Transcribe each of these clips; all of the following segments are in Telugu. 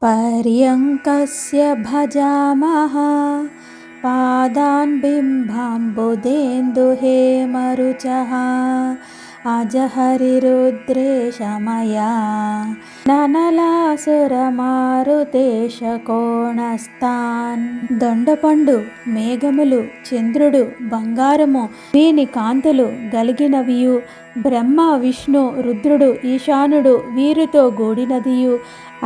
पर्यङ्कस्य भजामः पादान् बिम्बाम्बुदेन्दुहेमरुचः अजहरिरुद्रेशमया ననలాసురమారుతేశకోణస్థాన్. దొండపండు, మేఘములు, చంద్రుడు, బంగారము వీని కాంతులు గలిగినవియు, బ్రహ్మ విష్ణు రుద్రుడు ఈశానుడు వీరితో గూడినదియు,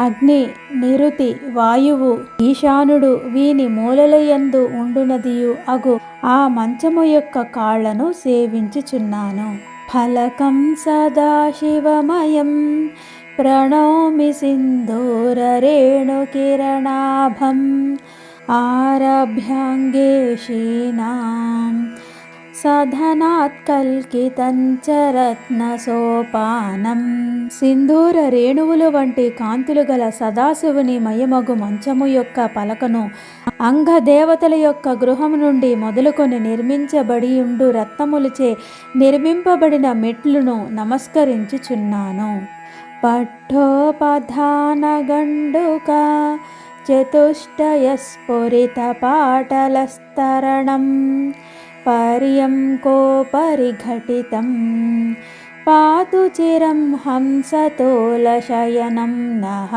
అగ్ని నిరుతి వాయువు ఈశానుడు వీని మూలలయందు ఉండునదియు అగు ఆ మంచము యొక్క కాళ్లను సేవించుచున్నాను. ఫలకం సదాశివమయం ప్రణౌమి సింధూరరేణుకిరణాభం ఆరభ్యాంగేషీణాం సధనాత్ కల్కితంచ రత్నసోపానం. సింధూర రేణువులు వంటి కాంతులు గల సదాశివుని మయమగు మంచము యొక్క పలకను అంగదేవతల యొక్క గృహము నుండి మొదలుకొని నిర్మించబడియుండు రత్నములచే నిర్మింపబడిన మెట్లును నమస్కరించుచున్నాను. పట్టోపధానగండుక చతుష్టయస్ఫురిత పాటలస్తరణం పర్యంకోపరిఘటితం పాతు చిరం హంసతోలశయనం నః.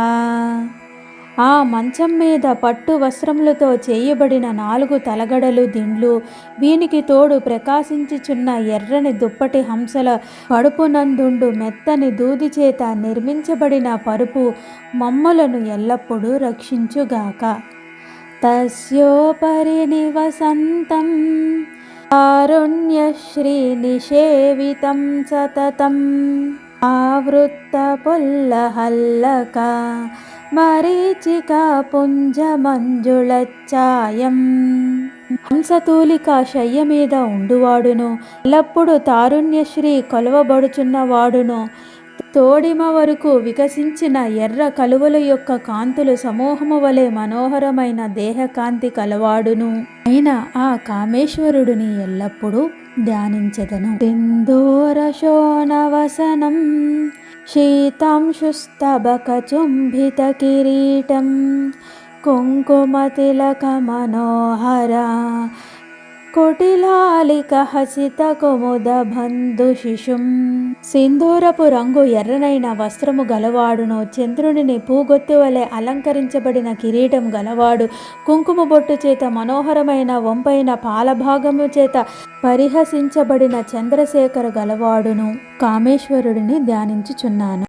ఆ మంచం మీద పట్టు వస్త్రములతో చేయబడిన 4 తలగడలు దిండ్లు, వీనికి తోడు ప్రకాశించుచున్న ఎర్రని దుప్పటి హంసల కడుపునందుండు మెత్తని దూది చేత నిర్మించబడిన పరుపు మమ్మలను ఎల్లప్పుడూ రక్షించుగాక. తస్యోపరి నివసంతం కారుణ్యశ్రీనిషేవితం సతతం ఆవృత్త పుల్లహల్లక మరీచిక పుంజమంజుళఛాయం. హంసతూలిక శయ్య మీద ఉండువాడును, ఎల్లప్పుడు తారుణ్యశ్రీ కొలవబడుచున్నవాడును, తోడిమ వరకు వికసించిన ఎర్ర కలువల యొక్క కాంతులు సమూహము వలె మనోహరమైన దేహకాంతి కలవాడును అయిన ఆ కామేశ్వరుడిని ఎల్లప్పుడూ ధ్యానించెదను. సింధూరశోణవసనం శీతాంశుస్తబకచుంభిత కిరీటం కుంకుమతిలక మనోహర కుటిలాలిక హసిత కుముద బంధు శిశుం. సింధూరపు రంగు ఎర్రనైన వస్త్రము గలవాడును, చంద్రునిని పూగొత్తు వలె అలంకరించబడిన కిరీటం గలవాడు, కుంకుమ బొట్టు చేత మనోహరమైన వంపైన పాలభాగము చేత పరిహసించబడిన చంద్రశేఖర గలవాడును కామేశ్వరుడిని ధ్యానించుచున్నాను.